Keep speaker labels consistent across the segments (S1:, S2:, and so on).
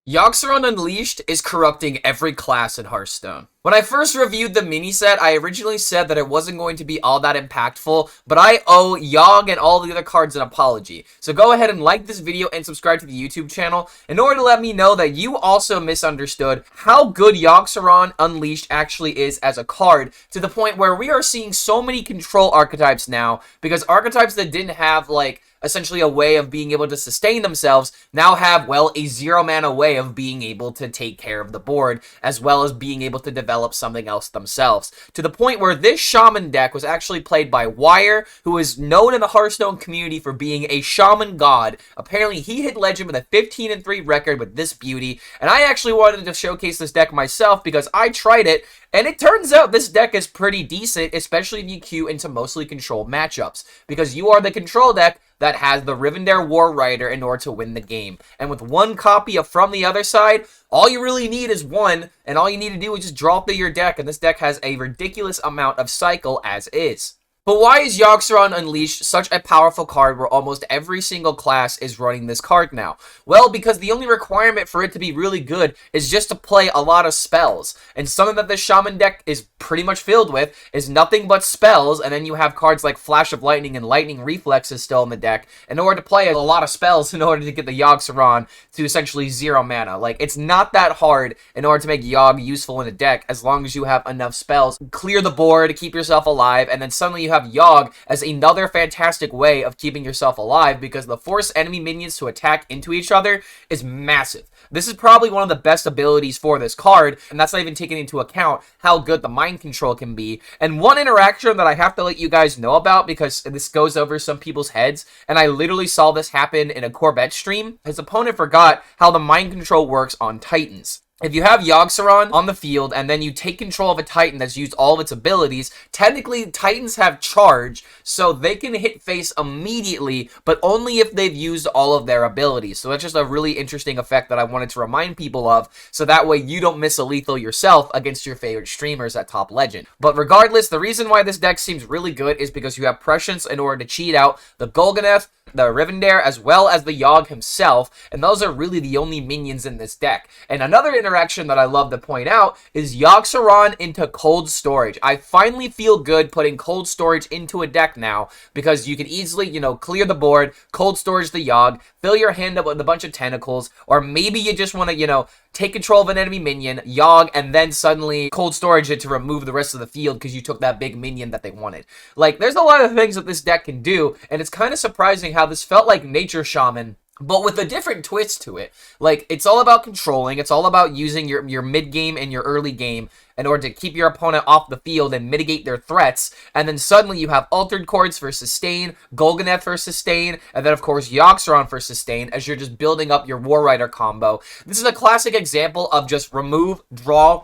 S1: Yogg-Saron Unleashed is corrupting every class in Hearthstone. When I first reviewed the mini set, I originally said that it wasn't going to be all that impactful, but I owe Yogg and all the other cards an apology. So go ahead and like this video and subscribe to the YouTube channel in order to let me know that you also misunderstood how good Yogg-Saron Unleashed actually is as a card, to the point where we are seeing so many control archetypes now, because archetypes that didn't have, like, essentially a way of being able to sustain themselves now have, well, a 0-mana way of being able to take care of the board, as well as being able to develop something else themselves. To the point where this Shaman deck was actually played by Wire, who is known in the Hearthstone community for being a Shaman god. Apparently, he hit Legend with a 15-3 record with this beauty, and I actually wanted to showcase this deck myself because I tried it, and it turns out this deck is pretty decent, especially if you queue into mostly controlled matchups, because you are the control deck that has the Rivendare War Rider in order to win the game. And with one copy of From the Other Side, all you really need is one, and all you need to do is just draw through your deck, and this deck has a ridiculous amount of cycle as is. But why is Yogg-Saron Unleashed such a powerful card where almost every single class is running this card now? Well, because the only requirement for it to be really good is just to play a lot of spells. And something that this Shaman deck is pretty much filled with is nothing but spells, and then you have cards like Flash of Lightning and Lightning Reflex is still in the deck in order to play a lot of spells in order to get the Yogg-Saron to essentially 0 mana. Like, it's not that hard in order to make Yogg useful in a deck as long as you have enough spells. Clear the board, keep yourself alive, and then suddenly you have Yogg as another fantastic way of keeping yourself alive, because the force enemy minions to attack into each other is massive. This is probably one of the best abilities for this card, and that's not even taking into account how good the mind control can be. And one interaction that I have to let you guys know about, because this goes over some people's heads, and I literally saw this happen in a Corvette stream. His opponent forgot how the mind control works on Titans. If you have Yogg-Saron on the field and then you take control of a Titan that's used all of its abilities, technically Titans have charge, so they can hit face immediately, but only if they've used all of their abilities. So that's just a really interesting effect that I wanted to remind people of, so that way you don't miss a lethal yourself against your favorite streamers at Top Legend. But regardless, the reason why this deck seems really good is because you have Prescience in order to cheat out the Golganeth, the Rivendare, as well as the Yogg himself, and those are really the only minions in this deck. And another interaction that I love to point out is Yogg-Saron into Cold Storage. I finally feel good putting Cold Storage into a deck now, because you can easily, clear the board, Cold Storage the Yogg, fill your hand up with a bunch of tentacles, or maybe you just want to, take control of an enemy minion, Yogg, and then suddenly Cold Storage it to remove the rest of the field because you took that big minion that they wanted. Like, there's a lot of things that this deck can do, and it's kind of surprising how this felt like Nature Shaman, but with a different twist to it. Like, it's all about controlling, it's all about using your mid-game and your early game in order to keep your opponent off the field and mitigate their threats, and then suddenly you have Altered Chords for sustain, Golganeth for sustain, and then of course Yogg-Saron for sustain as you're just building up your War Rider combo. This is a classic example of just remove, draw,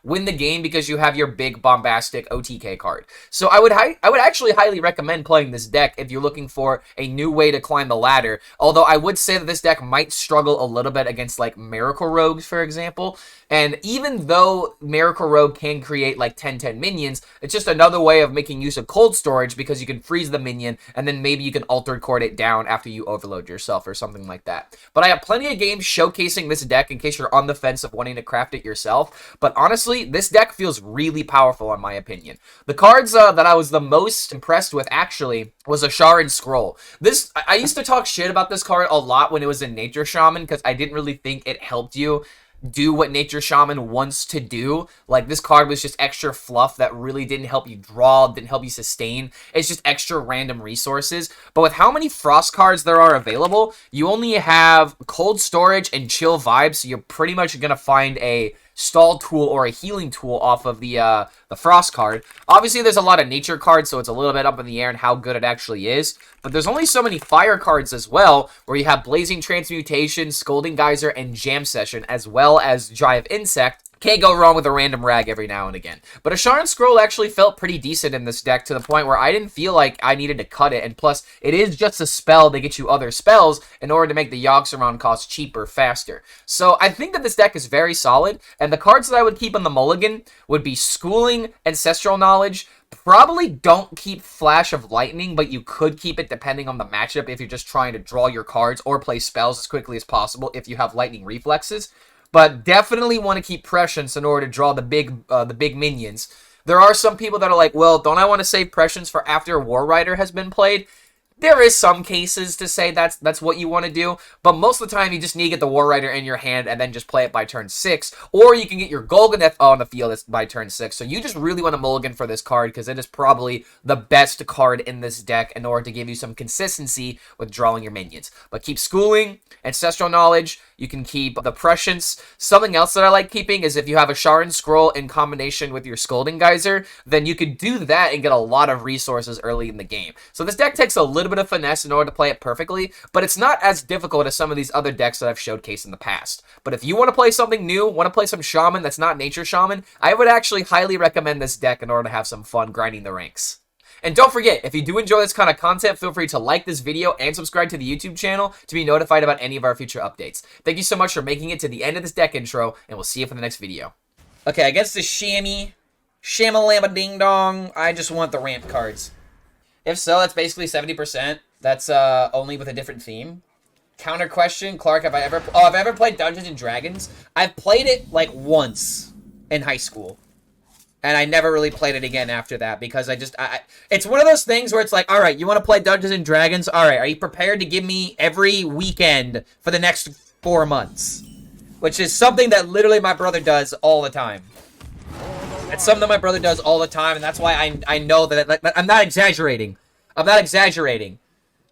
S1: win the game because you have your big bombastic OTK card. So I would actually highly recommend playing this deck if you're looking for a new way to climb the ladder, although I would say that this deck might struggle a little bit against like Miracle Rogues, for example. And even though Miracle Rogue can create like 10/10 minions, it's just another way of making use of Cold Storage because you can freeze the minion and then maybe you can Altered Chord it down after you overload yourself or something like that. But I have plenty of games showcasing this deck in case you're on the fence of wanting to craft it yourself. But honestly, this deck feels really powerful in my opinion. The cards that I was the most impressed with actually was a Sharon Scroll. I used to talk shit about this card a lot when it was in Nature Shaman because I didn't really think it helped you do what Nature Shaman wants to do. Like, this card was just extra fluff that really didn't help you draw, didn't help you sustain. It's just extra random resources. But with how many Frost cards there are available, you only have Cold Storage and Chill Vibes, so you're pretty much gonna find a stall tool or a healing tool off of the Frost card. Obviously, there's a lot of nature cards, so it's a little bit up in the air in how good it actually is. But there's only so many fire cards as well, where you have Blazing Transmutation, Scolding Geyser, and Jam Session, as well as Drive Insect. Can't go wrong with a random rag every now and again. But a Shard Scroll actually felt pretty decent in this deck to the point where I didn't feel like I needed to cut it. And plus, it is just a spell to get you other spells in order to make the Yogg-Saron cost cheaper, faster. So I think that this deck is very solid. And the cards that I would keep on the mulligan would be Schooling, Ancestral Knowledge. Probably don't keep Flash of Lightning, but you could keep it depending on the matchup if you're just trying to draw your cards or play spells as quickly as possible if you have Lightning Reflexes. But definitely want to keep Prescience in order to draw the big minions. There are some people that are like, well, don't I want to save Prescience for after War Rider has been played? There is some cases to say that's what you want to do, but most of the time you just need to get the War Rider in your hand and then just play it by turn 6, or you can get your Golganeth on the field by turn 6. So you just really want to mulligan for this card because it is probably the best card in this deck in order to give you some consistency with drawing your minions. But keep Schooling, Ancestral Knowledge, you can keep the Prescience. Something else that I like keeping is if you have a Shard Scroll in combination with your Scolding Geyser, then you could do that and get a lot of resources early in the game. So this deck takes a little bit of finesse in order to play it perfectly, but it's not as difficult as some of these other decks that I've showcased in the past. But if you want to play something new, want to play some Shaman that's not Nature Shaman, I would actually highly recommend this deck in order to have some fun grinding the ranks. And don't forget, if you do enjoy this kind of content, feel free to like this video and subscribe to the YouTube channel to be notified about any of our future updates. Thank you so much for making it to the end of this deck intro, and we'll see you for the next video. Okay, against the Shamalama Ding Dong, I just want the ramp cards. If so, that's basically 70%. That's only with a different theme. Counter question, Clark, have I ever played Dungeons and Dragons? I've played it like once in high school. And I never really played it again after that because it's one of those things where it's like, all right, you want to play Dungeons and Dragons? All right, are you prepared to give me every weekend for the next 4 months? Which is something that literally my brother does all the time. It's something that my brother does all the time, and that's why I know that I'm not exaggerating. I'm not exaggerating.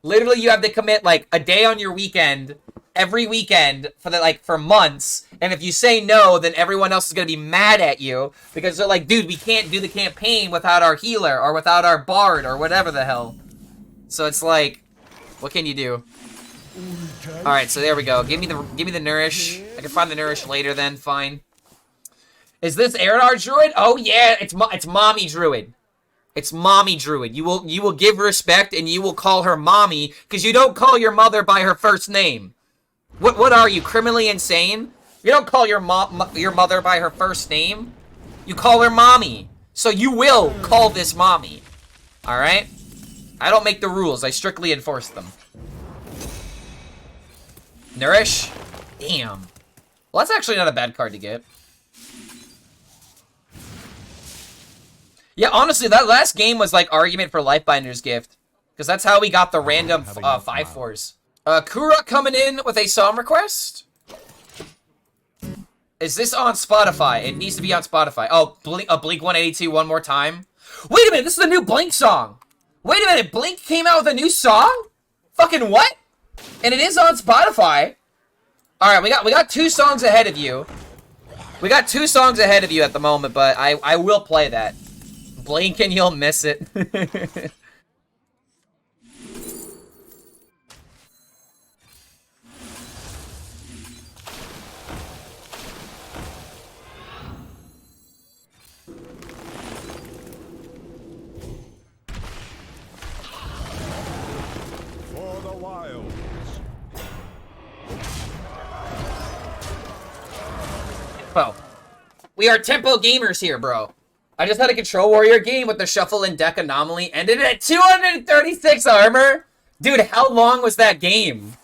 S1: Literally, you have to commit like a day on your weekend every weekend for months, and if you say no, then everyone else is gonna be mad at you because they're like, dude, we can't do the campaign without our healer or without our bard or whatever the hell. So it's like, what can you do? All right, so there we go. Give me the nourish. I can find the nourish later. Then fine. Is this Eridar Druid? Oh yeah, it's Mommy Druid. It's Mommy Druid. You will give respect and you will call her Mommy because you don't call your mother by her first name. What are you, criminally insane? You don't call your mother by her first name. You call her Mommy. So you will call this Mommy. Alright? I don't make the rules. I strictly enforce them. Nourish? Damn. Well, that's actually not a bad card to get. Yeah, honestly, that last game was like Argument for Lifebinder's Gift. Because that's how we got the random 5/4s. Kura coming in with a song request. Is this on Spotify? It needs to be on Spotify. Oh, Blink 182 one more time. Wait a minute, this is the new Blink song. Wait a minute, Blink came out with a new song? Fucking what? And it is on Spotify. All right, we got 2 songs ahead of you. We got 2 songs ahead of you at the moment, but I will play that. Blink and you'll miss it. Well, we are tempo gamers here, bro. I just had a Control Warrior game with the Shuffle and Deck Anomaly, ended at 236 armor. Dude, how long was that game?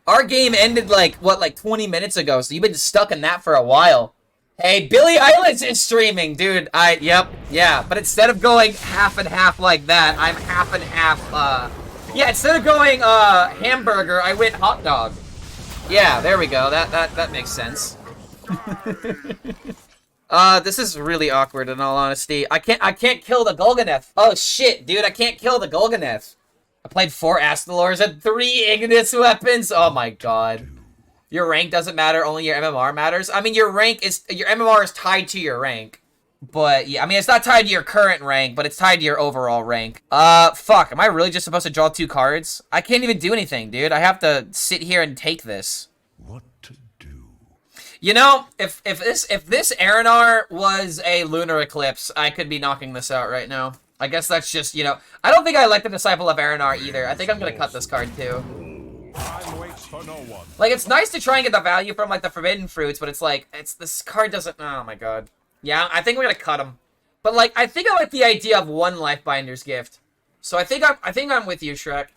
S1: Our game ended like 20 minutes ago, so you've been stuck in that for a while. Hey, Billie Eilish is streaming, dude. Yep, yeah. But instead of going half and half like that, I'm half and half, yeah, instead of going, hamburger, I went hot dog. Yeah, there we go. That makes sense. This is really awkward in all honesty. I can't kill the Golganeth. Oh shit, dude, I can't kill the Golganeth. I played 4 Astalors and 3 Ignis weapons. Oh my god. Your rank doesn't matter, only your MMR matters. I mean, your MMR is tied to your rank. But yeah, I mean, it's not tied to your current rank, but it's tied to your overall rank. Fuck, am I really just supposed to draw 2 cards? I can't even do anything, dude. I have to sit here and take this.
S2: What to do?
S1: You know, if this Aranar was a lunar eclipse, I could be knocking this out right now. I guess that's just, you know, I don't think I like the Disciple of Aranar either. I think I'm gonna cut this card too. Like, it's nice to try and get the value from, like, the Forbidden Fruits, but it's like, this card doesn't, oh my god. Yeah, I think we're gonna cut him. But, like, I think I like the idea of one Lifebinder's Gift. So I think I'm with you, Shrek.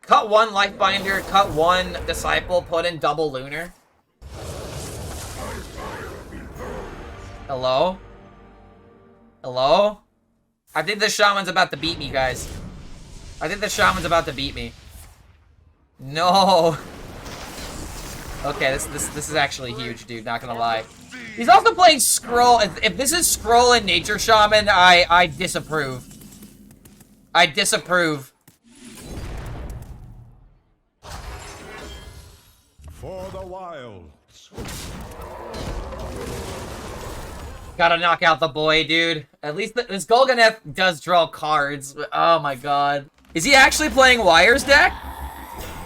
S1: Cut one Lifebinder, cut one Disciple, put in double Lunar. Hello? Hello? I think the Shaman's about to beat me, guys. I think the Shaman's about to beat me. No. Okay, this is actually huge, dude. Not gonna lie. He's also playing Scroll. If this is Scroll and Nature Shaman, I disapprove. I disapprove.
S2: For the wilds.
S1: Gotta knock out the boy, dude. At least this Golganeth does draw cards. But, oh my god. Is he actually playing Wire's deck?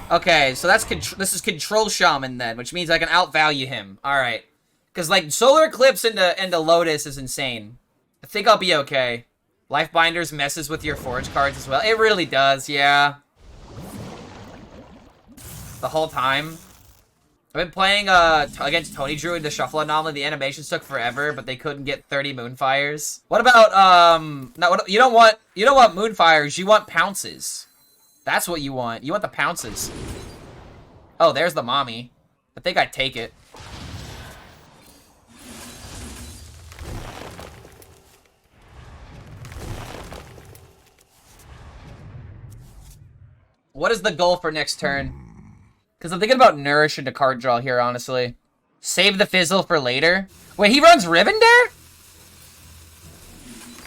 S1: Okay, so this is Control Shaman then, which means I can outvalue him. Alright. Because, like, Solar Eclipse into Lotus is insane. I think I'll be okay. Lifebinders messes with your Forge cards as well. It really does, yeah. The whole time. I've been playing against Tony Drew in the Shuffle Anomaly. The animations took forever, but they couldn't get 30 Moonfires. What about, no, you don't want Moonfires, you want Pounces. That's what you want. You want the Pounces. Oh, there's the mommy. I think I'd take it. What is the goal for next turn? Because I'm thinking about Nourish into card draw here, honestly. Save the Fizzle for later. Wait, he runs Rivendare?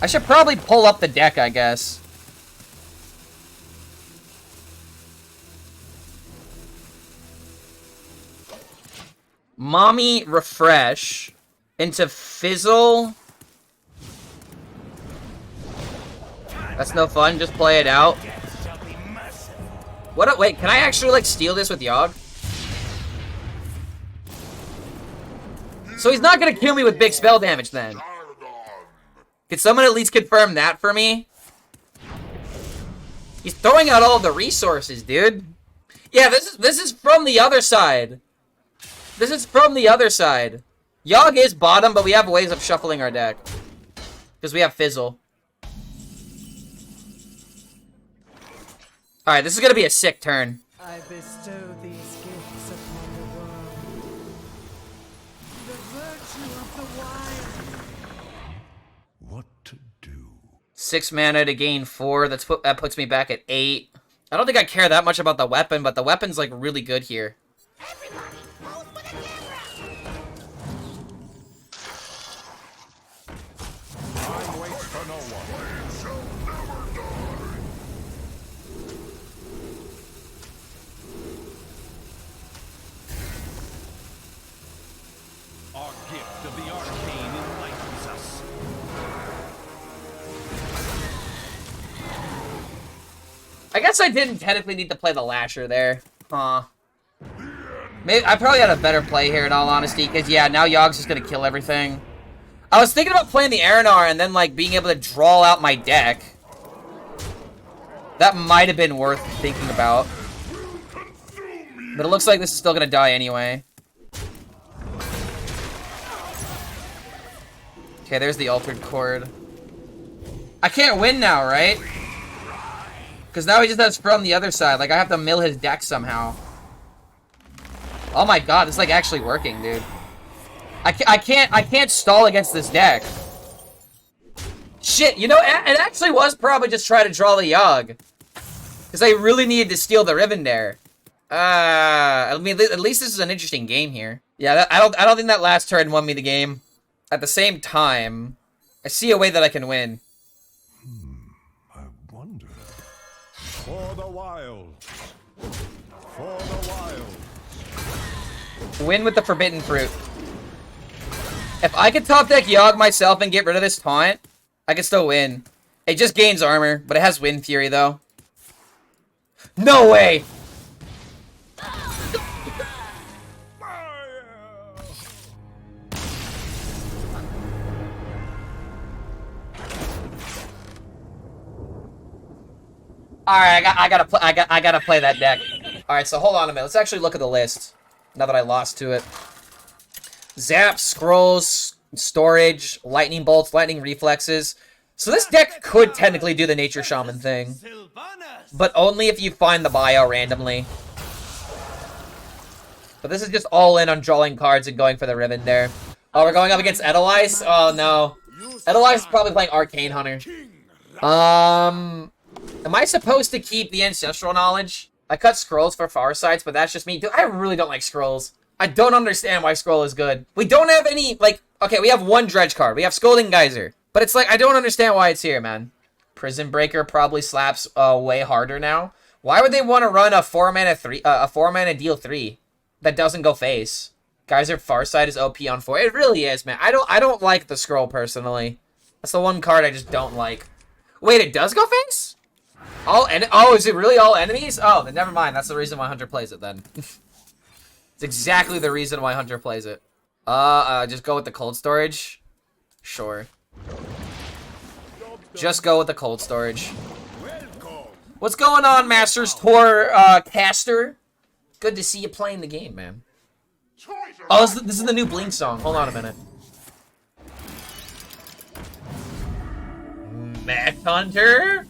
S1: I should probably pull up the deck, I guess. Mommy Refresh into Fizzle. That's no fun, just play it out. What? Wait, can I actually, like, steal this with Yogg? So he's not gonna kill me with big spell damage, then. Could someone at least confirm that for me? He's throwing out all of the resources, dude. Yeah, this is from the other side. This is from the other side. Yogg is bottom, but we have ways of shuffling our deck. Because we have Fizzle. Alright, this is gonna be a sick turn.
S3: I bestow these gifts upon the world. The virtue of the wild.
S2: What to do?
S1: 6 mana to gain 4. That puts me back at 8. I don't think I care that much about the weapon, but the weapon's, like, really good here.
S4: Everybody, roll for the camera.
S2: Time waits for no one. Our gift of the arcane enlightens us.
S1: I guess I didn't technically need to play the Lasher there. Huh. Maybe I probably had a better play here in all honesty, because yeah, now Yogg's just gonna kill everything. I was thinking about playing the Aranar and then like being able to draw out my deck. That might have been worth thinking about. But it looks like this is still gonna die anyway. Okay, there's the Altered Chord. I can't win now, right? Because now he just has from the other side. Like, I have to mill his deck somehow. Oh my god, this is like actually working, dude. I can't stall against this deck. Shit, you know, it actually was probably just try to draw the Yogg. Because I really needed to steal the Rivendare. I mean, at least this is an interesting game here. Yeah, I don't think that last turn won me the game. At the same time, I see a way that I can win.
S2: I wonder. For the wilds. For the wilds.
S1: Win with the Forbidden Fruit. If I could top deck Yogg myself and get rid of this taunt, I could still win. It just gains armor, but it has Wind Fury, though. No way! Alright, I gotta play that deck. Alright, so hold on a minute. Let's actually look at the list. Now that I lost to it. Zap, Scrolls, Storage, Lightning Bolts, Lightning Reflexes. So this deck could technically do the Nature Shaman thing. But only if you find the bio randomly. But this is just all in on drawing cards and going for the Rivendare. Oh, we're going up against Edelweiss? Oh, no. Edelweiss is probably playing Arcane Hunter. Am I supposed to keep the Ancestral Knowledge? I cut Scrolls for Farsights, but that's just me. Dude, I really don't like Scrolls. I don't understand why Scroll is good. We don't have any, like, okay, we have one Dredge card. We have Scolding Geyser. But it's like, I don't understand why it's here, man. Prison Breaker probably slaps way harder now. Why would they want to run a 4-mana deal 3 that doesn't go face? Geyser Farsight is OP on 4. It really is, man. I don't like the Scroll personally. That's the one card I just don't like. Wait, it does go face? Oh, is it really all enemies? Oh, then never mind. That's the reason why Hunter plays it then. It's exactly the reason why Hunter plays it. Just go with the cold storage? Sure. Just go with the cold storage. What's going on, Masters Tour caster? Good to see you playing the game, man. Oh, this is the new Blink song. Hold on a minute. Mech Hunter?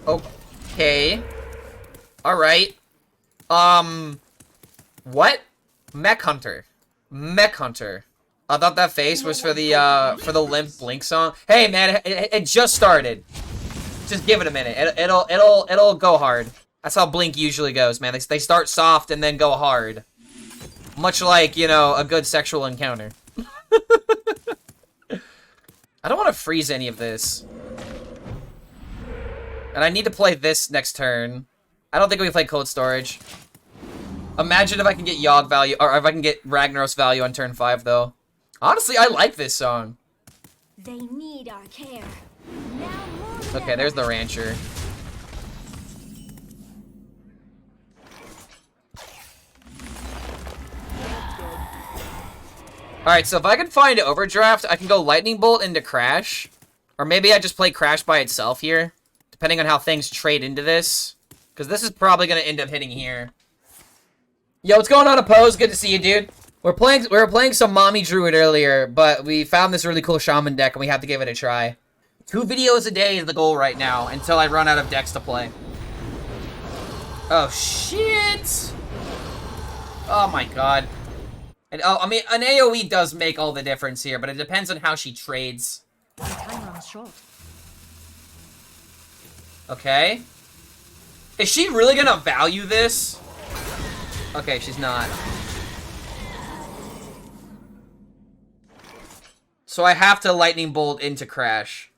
S1: Okay. Alright. What? Mech Hunter. Mech Hunter. I thought that face was for the Limp Blink song. Hey man, it just started. Just give it a minute. It'll go hard. That's how Blink usually goes, man. They start soft and then go hard. Much like, you know, a good sexual encounter. I don't want to freeze any of this. And I need to play this next turn. I don't think we can play Cold Storage. Imagine if I can get Yogg value, or if I can get Ragnaros value on turn 5, though. Honestly, I like this song.
S4: They need our care. Now more than
S1: Okay, there's the Rancher. Alright, so if I can find Overdraft, I can go Lightning Bolt into Crash. Or maybe I just play Crash by itself here. Depending on how things trade into this. Because this is probably going to end up hitting here. Yo, what's going on, Oppose? Good to see you, dude. We were playing some Mommy Druid earlier, but we found this really cool Shaman deck, and we have to give it a try. 2 videos a day is the goal right now, until I run out of decks to play. Oh, shit! Oh, my God. And, oh, I mean, an AoE does make all the difference here, but it depends on how she trades.
S3: Time runs short.
S1: Okay. Is she really gonna value this? Okay, she's not. So I have to Lightning Bolt into Crash.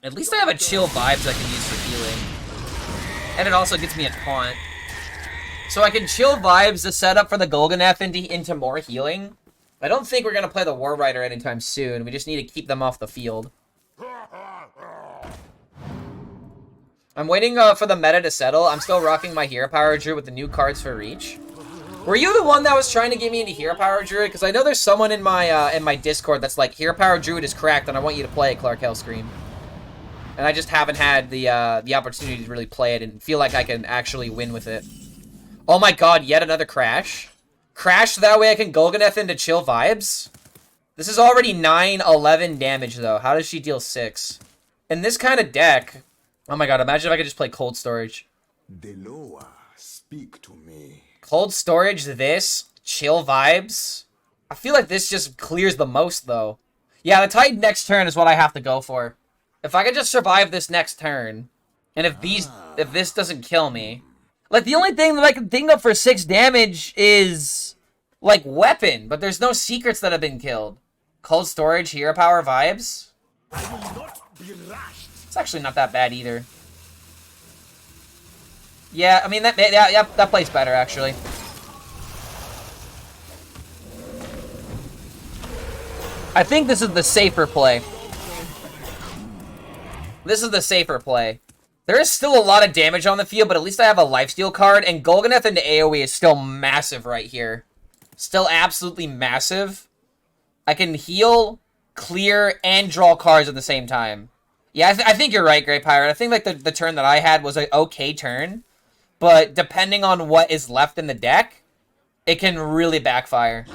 S1: At least I have a Chill Vibes I can use for healing. And it also gets me a taunt. So I can Chill Vibes the setup for the Golganeth into more healing. I don't think we're going to play the War Rider anytime soon. We just need to keep them off the field. I'm waiting for the meta to settle. I'm still rocking my Hero Power Druid with the new cards for Reach. Were you the one that was trying to get me into Hero Power Druid? Because I know there's someone in my Discord that's like, Hero Power Druid is cracked and I want you to play it, Clark HELLSCREAM. And I just haven't had the opportunity to really play it and feel like I can actually win with it. Oh my god, yet another Crash? Crash, that way I can Golganeth into Chill Vibes? This is already 9-11 damage, though. How does she deal 6? In this kind of deck... Oh my god, imagine if I could just play Cold Storage.
S5: Deloa, speak to me.
S1: Cold Storage, this, Chill Vibes. I feel like this just clears the most, though. Yeah, the Titan next turn is what I have to go for. If I could just survive this next turn, and if this doesn't kill me... Like, the only thing that I can think of for 6 damage is, like, Weapon, but there's no secrets that have been killed. Cold Storage, Hero Power Vibes. It's actually not that bad either. Yeah, I mean, that plays better, actually. I think this is the safer play. This is the safer play. There is still a lot of damage on the field, but at least I have a lifesteal card, and Golganeth into AoE is still massive right here. Still absolutely massive. I can heal, clear, and draw cards at the same time. Yeah, I think you're right, Grey Pirate. I think like the turn that I had was an okay turn, but depending on what is left in the deck, it can really backfire.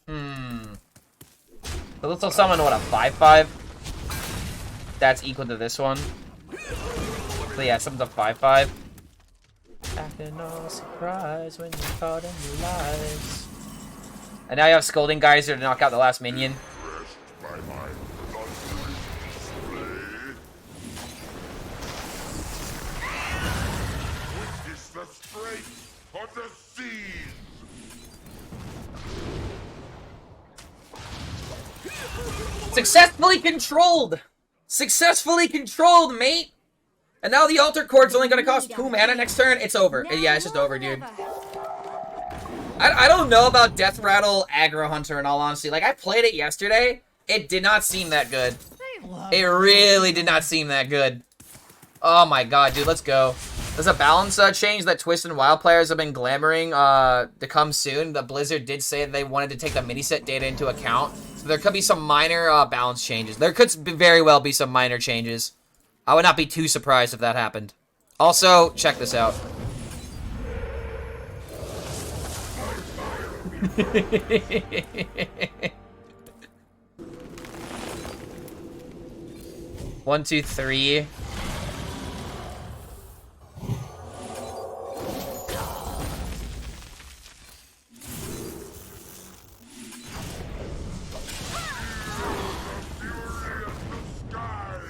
S1: So this will summon, what, a 5/5? That's equal to this one. So yeah, summons a 5/5. After no surprise when you caught in your lies. And now you have Scolding Geyser to knock out the last minion. Successfully controlled! Successfully controlled, mate! And now the Altar Chord's only gonna cost 2 mana next turn. It's over. Yeah, it's just over, dude. I don't know about Death Rattle Aggro Hunter in all honesty. Like, I played it yesterday. It did not seem that good. It really did not seem that good. Oh my god, dude, let's go. There's a balance change that Twist and Wild players have been glamoring to come soon. The Blizzard did say they wanted to take the mini-set data into account. So there could be some minor balance changes. There could very well be some minor changes. I would not be too surprised if that happened. Also, check this out. One, two, three.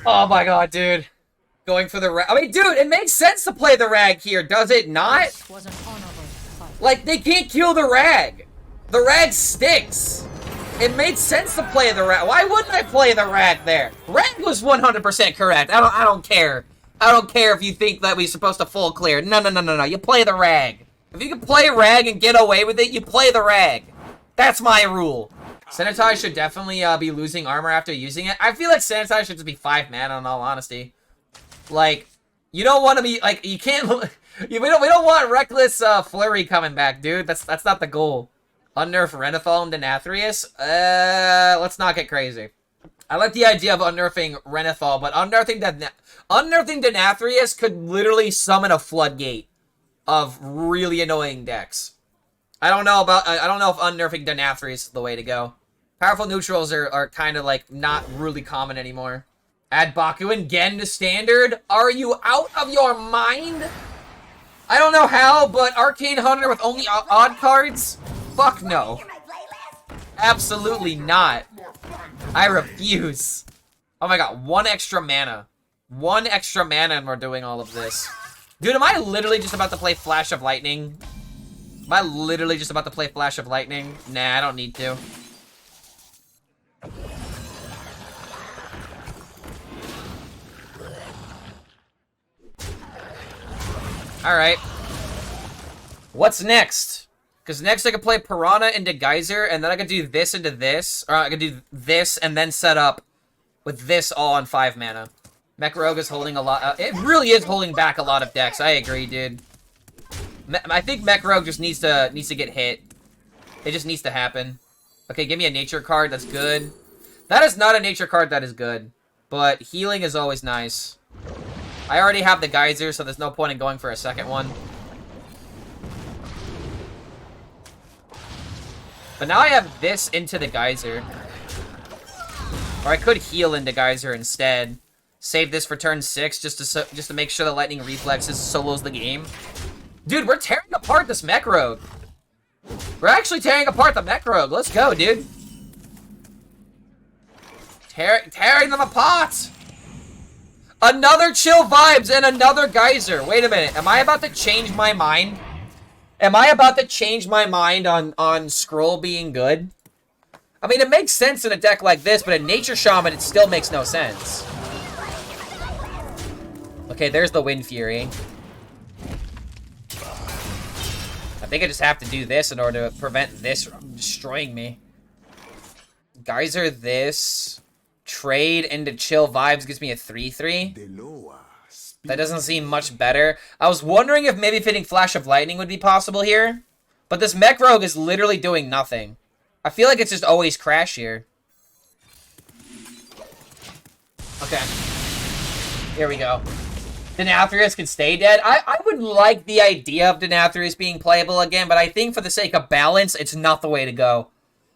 S1: Oh my god, dude. Going for the rag. I mean, dude, it makes sense to play the rag here, does it not? Like, they can't kill the rag. The rag sticks. It made sense to play the rag. Why wouldn't I play the rag there? Rag was 100% correct. I don't care. I don't care if you think that we're supposed to full clear. No. You play the rag. If you can play rag and get away with it, you play the rag. That's my rule. Sanitize should definitely be losing armor after using it. I feel like Sanitize should just be 5 mana in all honesty. Like, you don't want to be, like, you can't, we don't want Reckless Flurry coming back, dude. That's not the goal. Unnerf Renethal and Denathrius? Let's not get crazy. I like the idea of unnerfing Renethal, but unnerfing Denathrius could literally summon a floodgate of really annoying decks. I don't know if unnerfing Denathrius is the way to go. Powerful neutrals are kind of like not really common anymore. Add Baku and Gen to standard? Are you out of your mind? I don't know how, but Arcane Hunter with only odd cards? Fuck no. Absolutely not. I refuse. Oh my god, 1 extra mana. 1 extra mana and we're doing all of this. Dude, am I literally just about to play Flash of Lightning? Am I literally just about to play Flash of Lightning? Nah, I don't need to. Alright. What's next? Because next I could play Piranha into Geyser, and then I could do this into this. Or I could do this and then set up with this all on 5 mana. Mech Rogue is holding a lot. It really is holding back a lot of decks. I agree, dude. I think Mech Rogue just needs to get hit. It just needs to happen. Okay, give me a nature card. That's good. That is not a nature card that is good. But healing is always nice. I already have the Geyser, so there's no point in going for a second one. But now I have this into the Geyser. Or I could heal into Geyser instead. Save this for turn 6 just to make sure the Lightning Reflexes solos the game. Dude, we're tearing apart this Mech Rogue. We're actually tearing apart the Mech Rogue. Let's go, dude. Tearing them apart. Another Chill Vibes and another Geyser. Wait a minute. Am I about to change my mind? Am I about to change my mind on Scroll being good? I mean, it makes sense in a deck like this, but in Nature Shaman, it still makes no sense. Okay, there's the Wind Fury. I think I just have to do this in order to prevent this from destroying me. Geyser this. Trade into Chill Vibes gives me a 3/3.
S5: The lower speak.
S1: That doesn't seem much better. I was wondering if maybe fitting Flash of Lightning would be possible here. But this Mech Rogue is literally doing nothing. I feel like it's just always Crash here. Okay. Here we go. Denathrius can stay dead. I would like the idea of Denathrius being playable again, but I think for the sake of balance, it's not the way to go.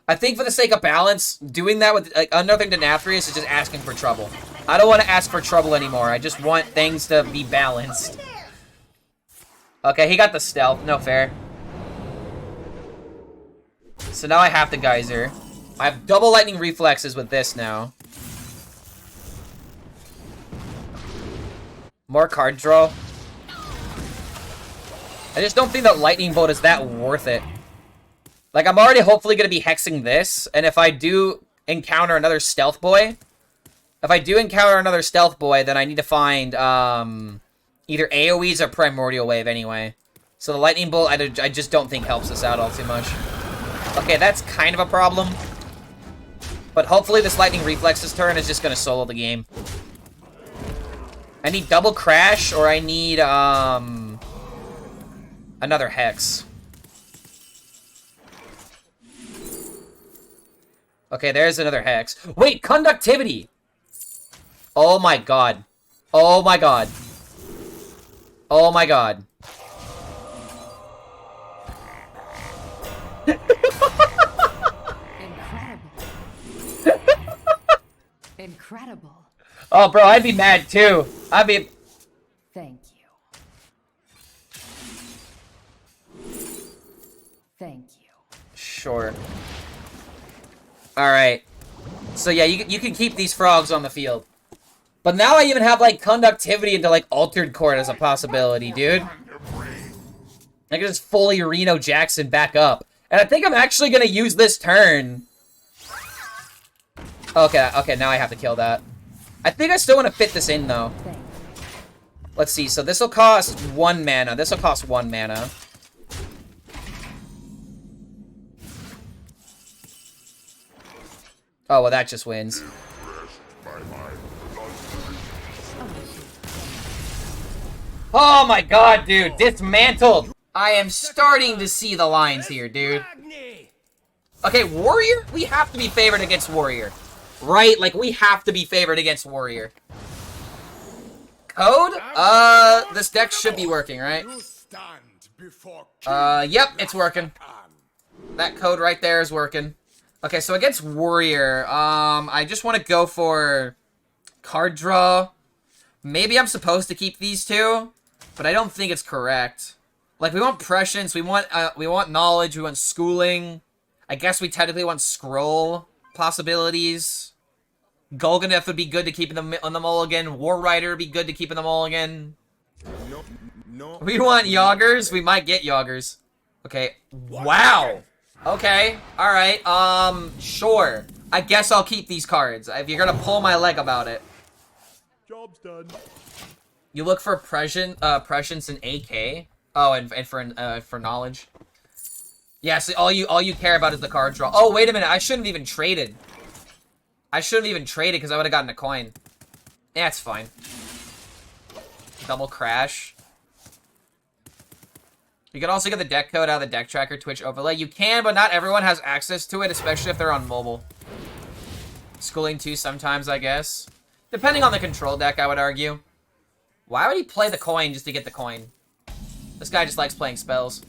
S1: I think for the sake of balance, doing that with like, another Denathrius is just asking for trouble. I don't want to ask for trouble anymore. I just want things to be balanced. Okay, he got the stealth. No fair. So now I have the Geyser. I have double lightning reflexes with this now. More card draw. I just don't think that Lightning Bolt is that worth it. Like, I'm already hopefully going to be hexing this, and if I do encounter another Stealth Boy, then I need to find, either AoEs or Primordial Wave anyway. So the Lightning Bolt, I just don't think helps us out all too much. Okay, that's kind of a problem. But hopefully this Lightning Reflexes turn is just going to solo the game. I need double Crash, or I need, another Hex. Okay, there's another Hex. Wait, Conductivity! Oh my god. Oh my god. Oh my god.
S3: Incredible. Incredible.
S1: Oh, bro, I'd be mad too. I'd be...
S3: Thank you. Thank you.
S1: Sure. Alright. So yeah, you can keep these frogs on the field. But now I even have, like, Conductivity into, like, Altered Court as a possibility, dude. I can just fully Reno Jackson back up. And I think I'm actually gonna use this turn. Okay, okay, now I have to kill that. I think I still want to fit this in, though. Let's see, so this will cost 1 mana. This will cost 1 mana. Oh, well, that just wins. Oh my god, dude. Dismantled. I am starting to see the lines here, dude. Okay, Warrior? We have to be favored against Warrior. Right? Like, we have to be favored against Warrior. Code? This deck should be working, right? Yep, it's working. That code right there is working. Okay, so against Warrior, I just want to go for card draw. Maybe I'm supposed to keep these two, but I don't think it's correct. Like, we want prescience, we want knowledge, we want schooling. I guess we technically want scroll possibilities. Golganeth would be good to keep in the, on the mulligan. War Rider would be good to keep in the mulligan.
S5: No.
S1: We want Yoggers. We might get Yoggers. Okay. Wow. Okay. Alright. Sure. I guess I'll keep these cards. If you're gonna pull my leg about it.
S2: Job's done.
S1: You look for prescience and AK. Oh, and for knowledge. Yeah, so all you care about is the card draw. Oh, wait a minute. I shouldn't have even traded. I shouldn't have even traded because I would have gotten a coin. Yeah, it's fine. Double Crash. You can also get the deck code out of the deck tracker Twitch overlay. You can, but not everyone has access to it, especially if they're on mobile. Schooling too sometimes, I guess. Depending on the control deck, I would argue. Why would he play the coin just to get the coin? This guy just likes playing spells.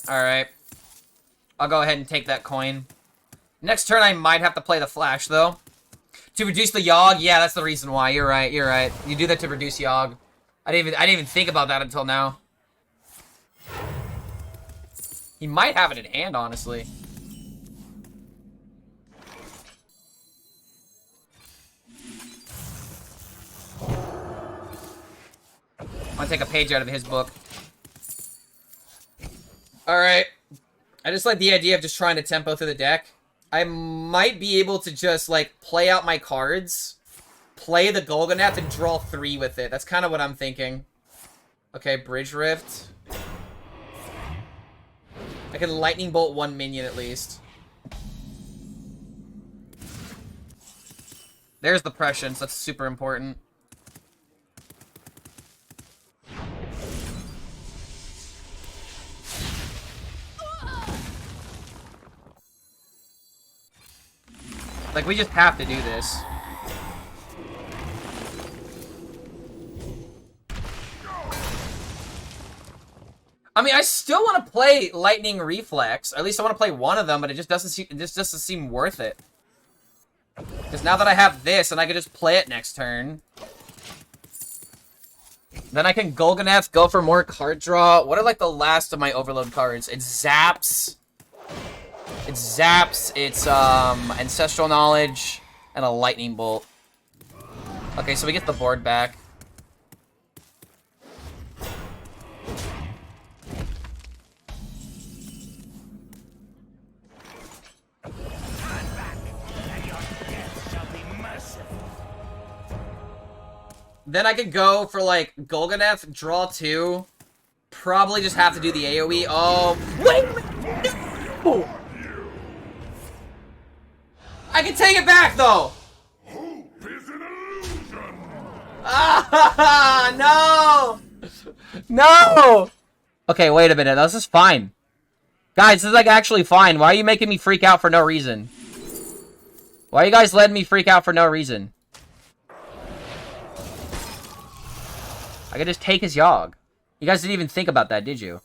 S1: Alright. I'll go ahead and take that coin. Next turn, I might have to play the Flash, though. To reduce the Yogg? Yeah, that's the reason why. You're right, you're right. You do that to reduce Yogg. I didn't even think about that until now. He might have it in hand, honestly. I'm gonna take a page out of his book. Alright. I just like the idea of just trying to tempo through the deck. I might be able to just, like, play out my cards, play the Golganeth, and draw 3 with it. That's kind of what I'm thinking. Okay, Bridge Rift. I can Lightning Bolt 1 minion at least. There's the prescience. That's super important. Like, we just have to do this. I mean, I still want to play Lightning Reflex. Or at least I want to play one of them, but it just doesn't seem worth it. Because now that I have this, and I can just play it next turn. Then I can Golganeth, go for more card draw. What are, like, the last of my Overload cards? It's Zaps. It's Zaps, it's, Ancestral Knowledge, and a Lightning Bolt. Okay, so we get the board back. Then I could go for, like, Golganeth, draw 2. Probably just have to do the AoE. Oh, wait a minute! No! I can take it back, though!
S5: Hope is an illusion.
S1: Ah, no! No! Okay, wait a minute. This is fine. Guys, this is, like, actually fine. Why are you making me freak out for no reason? Why are you guys letting me freak out for no reason? I could just take his Yogg. You guys didn't even think about that, did you?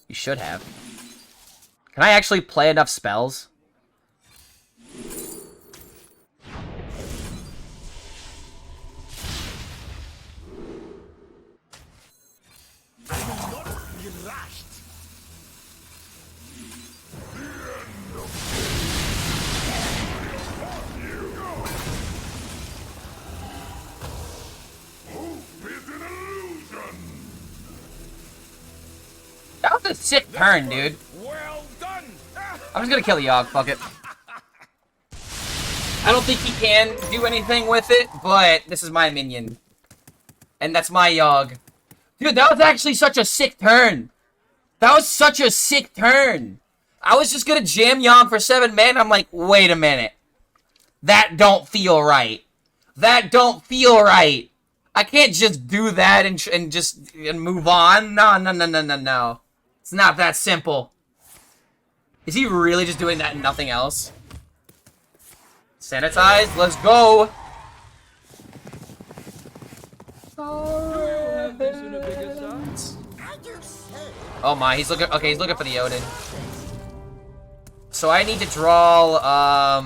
S1: You should have. Can I actually play enough spells? That was a sick turn, dude.
S5: Well done.
S1: I'm just gonna kill Yogg, fuck it. I don't think he can do anything with it, but this is my minion. And that's my Yogg. Dude, that was actually such a sick turn. That was such a sick turn. I was just gonna jam Yogg for 7 mana. I'm like, wait a minute. That don't feel right. That don't feel right. I can't just do that and move on. No. It's not that simple. Is he really just doing that and nothing else? Sanitize, let's go. Oh my, he's looking. Okay, he's looking for the Odin. So I need to draw.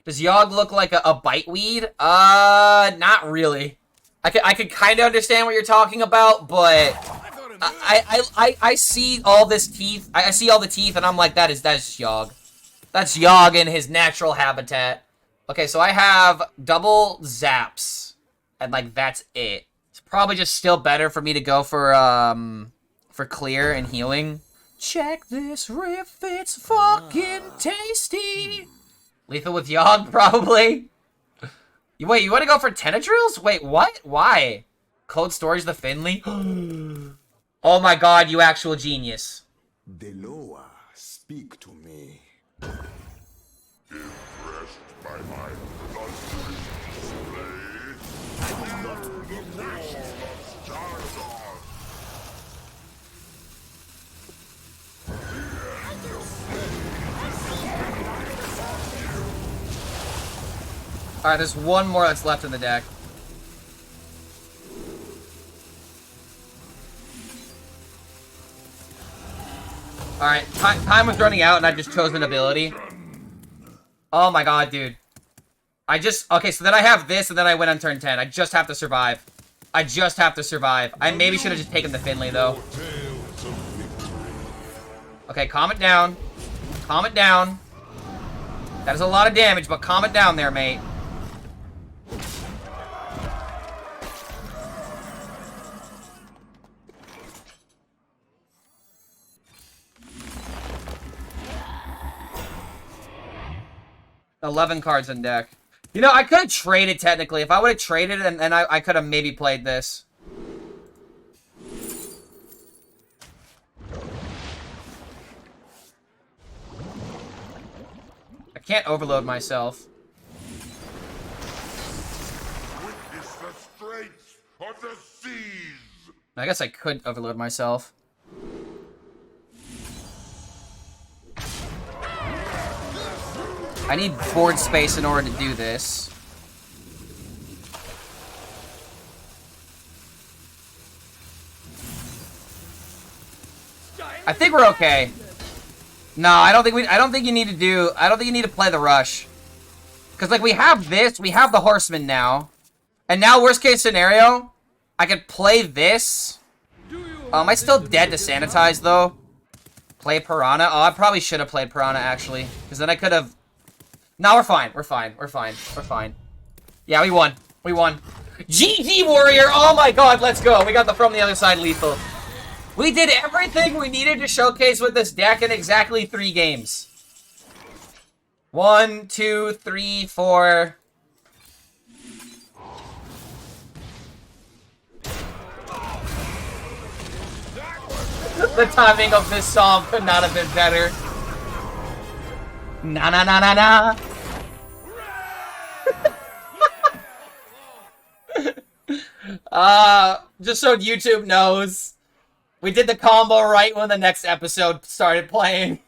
S1: Does Yogg look like a biteweed? Not really. I could kind of understand what you're talking about, but I see all this teeth. I see all the teeth, and I'm like, that is Yogg. That's Yogg in his natural habitat. Okay, so I have double zaps, and like that's it. It's probably just still better for me to go for clear and healing. Check this riff, it's fucking tasty. Lethal with Yogg, probably. Wait, you want to go for Tentadrills? Wait, what? Why? Cold Storage the Finley? Oh my god, you actual genius.
S5: Deloa, speak to me.
S6: Impressed by my thundering display? I will not be lashed.
S1: Alright, there's one more that's left in the deck. Alright, time was running out and I just chose an ability. Oh my god, dude. Okay, so then I have this and then I win on turn 10. I just have to survive. I just have to survive. I maybe should have just taken the Finley, though. Okay, calm it down. Calm it down. That is a lot of damage, but calm it down there, mate. $11 cards in deck. You know, I could have traded, technically. If I would have traded, and I could have maybe played this. I can't overload myself.
S6: of the seas!
S1: I guess I could overload myself. I need board space in order to do this. I think we're okay. No, I don't think you need to play the rush. Cause like we have this, we have the horseman now. And now worst case scenario, I could play this. Am I still dead to sanitize though? Play Piranha? Oh, I probably should have played Piranha actually. Cause then I could have. No, we're fine. We're fine. We're fine. We're fine. Yeah, we won. We won. GG Warrior! Oh my god, let's go. We got the from the other side lethal. We did everything we needed to showcase with this deck in exactly 3 games. 1, 2, 3, 4. The timing of this song could not have been better. Na na na na na. Just so YouTube knows, we did the combo right when the next episode started playing.